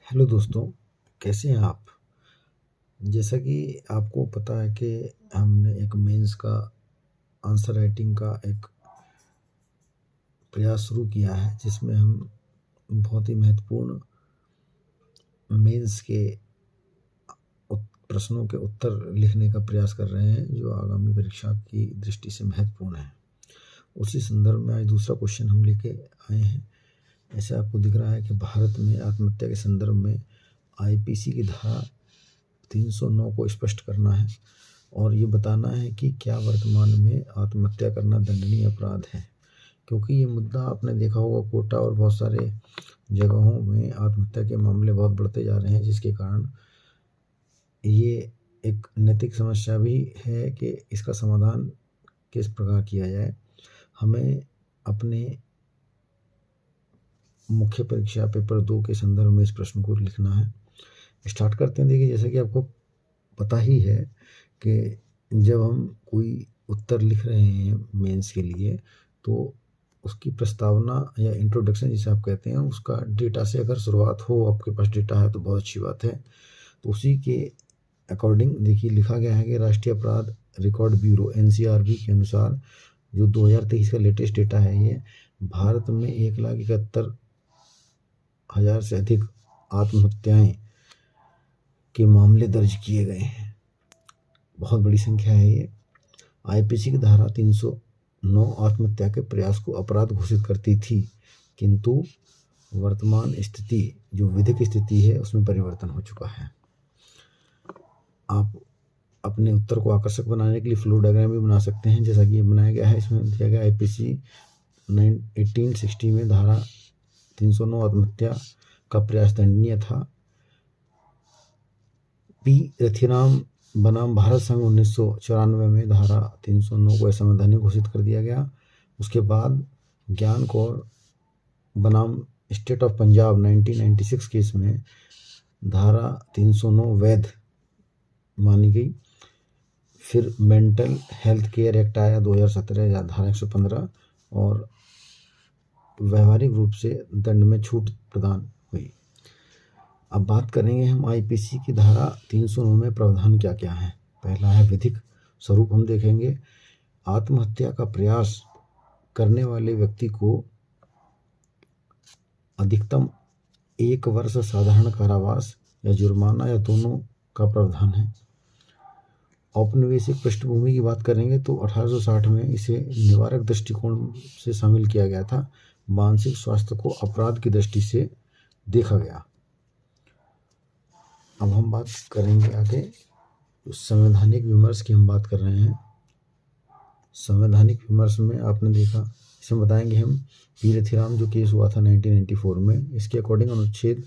Hello दोस्तों, कैसे हैं आप? जैसा कि आपको पता है कि हमने एक मेंस का आंसर राइटिंग का एक प्रयास शुरू किया है, जिसमें हम बहुत ही महत्वपूर्ण मेंस के प्रश्नों के उत्तर लिखने का प्रयास कर रहे हैं, जो आगामी परीक्षा की दृष्टि से महत्वपूर्ण है। उसी संदर्भ में आज दूसरा क्वेश्चन हम लेके आए हैं। ऐसे आपको दिख रहा है कि भारत में आत्महत्या के संदर्भ में आईपीसी की धारा 309 को स्पष्ट करना है और ये बताना है कि क्या वर्तमान में आत्महत्या करना दंडनीय अपराध है। क्योंकि ये मुद्दा आपने देखा होगा, कोटा और बहुत सारे जगहों में आत्महत्या के मामले बहुत बढ़ते जा रहे हैं, जिसके कारण ये एक नैतिक समस्या भी है कि इसका समाधान किस प्रकार किया जाए। हमें अपने मुख्य परीक्षा पेपर 2 के संदर्भ में इस प्रश्न को लिखना है। स्टार्ट करते हैं। देखिए, जैसा कि आपको पता ही है कि जब हम कोई उत्तर लिख रहे हैं मेंस के लिए, तो उसकी प्रस्तावना या इंट्रोडक्शन जिसे आप कहते हैं, उसका डेटा से अगर शुरुआत हो, आपके पास डेटा है तो बहुत अच्छी बात है। तो उसी के अकॉर्डिंग देखिए लिखा गया है कि राष्ट्रीय अपराध रिकॉर्ड ब्यूरो एनसीआरबी के अनुसार, जो 2023 का लेटेस्ट डेटा है, ये भारत में 1,71,000 से अधिक आत्महत्याएं के मामले दर्ज किए गए हैं। बहुत बड़ी संख्या है ये। आईपीसी की धारा 309 आत्महत्या के प्रयास को अपराध घोषित करती थी, किंतु वर्तमान स्थिति जो विधिक स्थिति है उसमें परिवर्तन हो चुका है। आप अपने उत्तर को आकर्षक बनाने के लिए फ्लो डायग्राम भी बना सकते हैं, जैसा कि ये बनाया गया है। इसमें दिया गया आईपीसी 1860 में धारा 309 आत्महत्या का प्रयास दंडनीय था। पी रथिराम बनाम भारत संघ 1994 में धारा 309 को असंवैधानिक घोषित कर दिया गया। उसके बाद ज्ञान कौर बनाम स्टेट ऑफ पंजाब 1996 केस में धारा 309 वैध मानी गई। फिर मेंटल हेल्थ केयर एक्ट आया 2017 धारा 115, और व्यवहारिक रूप से दंड में छूट प्रदान हुई। अब बात करेंगे हम आईपीसी की धारा 309 में प्रावधान क्या क्या है। पहला है विधिक स्वरूप। हम देखेंगे आत्महत्या का प्रयास करने वाले व्यक्ति को अधिकतम 1 वर्ष साधारण कारावास या जुर्माना या दोनों का प्रावधान है। औपनिवेशिक पृष्ठभूमि की बात करेंगे तो 1860 में इसे निवारक दृष्टिकोण से शामिल किया गया था। मानसिक स्वास्थ्य को अपराध की दृष्टि से देखा गया। अब हम बात करेंगे आगे, संवैधानिक विमर्श की हम बात कर रहे हैं। संवैधानिक विमर्श में आपने देखा, इसमें बताएंगे हम पी रथिराम जो केस हुआ था 1994 में, इसके अकॉर्डिंग अनुच्छेद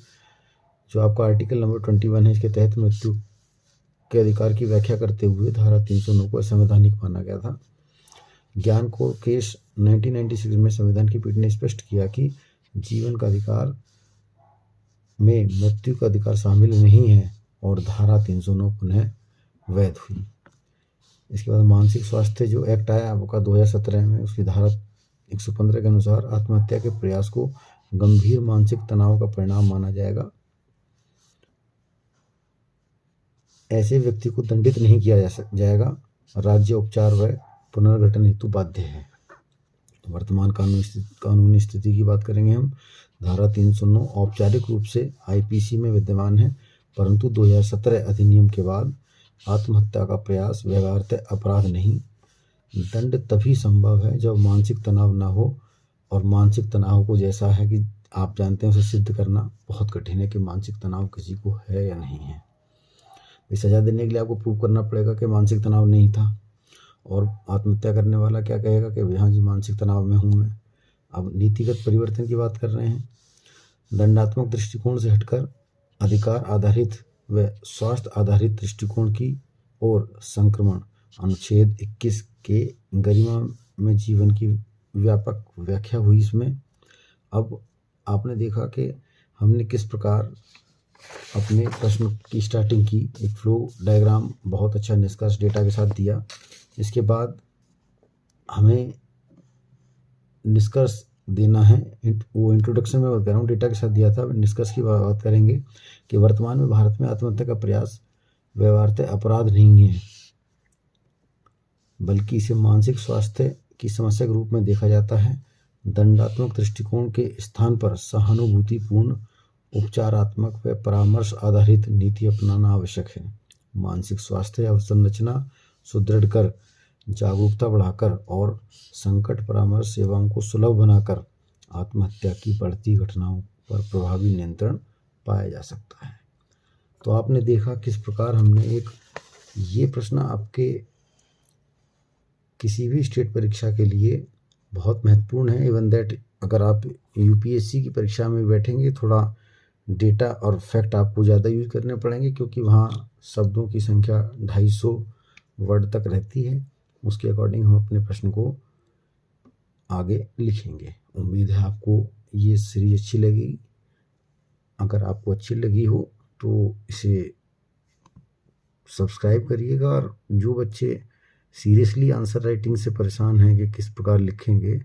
जो आपका आर्टिकल नंबर 21 है, इसके तहत मृत्यु के अधिकार की व्याख्या करते हुए धारा 309 को असंवैधानिक माना गया था। ज्ञान कौर केस 1996 में संविधान की पीठ ने स्पष्ट किया कि जीवन का अधिकार में मृत्यु का अधिकार शामिल नहीं है और धारा 309 पुनः वैध हुई। इसके बाद मानसिक स्वास्थ्य जो एक्ट आया आपका 2017 में, उसकी धारा 115 के अनुसार आत्महत्या के प्रयास को गंभीर मानसिक तनाव का परिणाम माना जाएगा। ऐसे व्यक्ति को दंडित नहीं किया जाएगा। राज्य उपचार व पुनर्गठन हेतु बाध्य है। वर्तमान कानूनी स्थिति की बात करेंगे हम। धारा 309 औपचारिक रूप से आईपीसी में विद्यमान है, परंतु 2017 अधिनियम के बाद आत्महत्या का प्रयास व्यवहारतः अपराध नहीं। दंड तभी संभव है जब मानसिक तनाव ना हो, और मानसिक तनाव को जैसा है कि आप जानते हैं उसे सिद्ध करना बहुत कठिन है कि मानसिक तनाव किसी को है या नहीं है। सजा देने के लिए आपको प्रूव करना पड़ेगा कि मानसिक तनाव नहीं था, और आत्महत्या करने वाला क्या कहेगा कि हाँ जी मानसिक तनाव में हूँ मैं। अब नीतिगत परिवर्तन की बात कर रहे हैं। दंडात्मक दृष्टिकोण से हटकर अधिकार आधारित व स्वास्थ्य आधारित दृष्टिकोण की ओर संक्रमण। अनुच्छेद 21 के गरिमा में जीवन की व्यापक व्याख्या हुई इसमें। अब आपने देखा कि हमने किस प्रकार अपने प्रश्न की स्टार्टिंग की, एक फ्लो डायग्राम बहुत अच्छा निष्कर्ष डेटा के साथ दिया। इसके बाद हमें निष्कर्ष देना है। वो इंट्रोडक्शन में बात कर रहा हूँ, डेटा के साथ दिया था। निष्कर्ष की बात करेंगे कि वर्तमान में भारत में आत्महत्या का प्रयास व्यवहारतः अपराध नहीं है, बल्कि इसे मानसिक स्वास्थ्य की समस्या के रूप में देखा जाता है। दंडात्मक दृष्टिकोण के स्थान पर सहानुभूतिपूर्ण, उपचारात्मक व परामर्श आधारित नीति अपनाना आवश्यक है। मानसिक स्वास्थ्य अवसंरचना सुदृढ़ कर, जागरूकता बढ़ाकर और संकट परामर्श सेवाओं को सुलभ बनाकर आत्महत्या की बढ़ती घटनाओं पर प्रभावी नियंत्रण पाया जा सकता है। तो आपने देखा किस प्रकार हमने ये प्रश्न आपके किसी भी स्टेट परीक्षा के लिए बहुत महत्वपूर्ण है। इवन दैट अगर आप यूपीएससी की परीक्षा में बैठेंगे, थोड़ा डेटा और फैक्ट आपको ज़्यादा यूज करने पड़ेंगे, क्योंकि वहाँ शब्दों की संख्या 250 वर्ड तक रहती है। उसके अकॉर्डिंग हम अपने प्रश्न को आगे लिखेंगे। उम्मीद है आपको ये सीरीज अच्छी लगी। अगर आपको अच्छी लगी हो तो इसे सब्सक्राइब करिएगा, और जो बच्चे सीरियसली आंसर राइटिंग से परेशान हैं कि किस प्रकार लिखेंगे,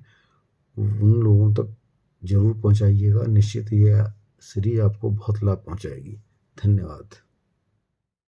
उन लोगों तक ज़रूर पहुंचाइएगा। निश्चित ये सीरीज आपको बहुत लाभ पहुंचाएगी। धन्यवाद।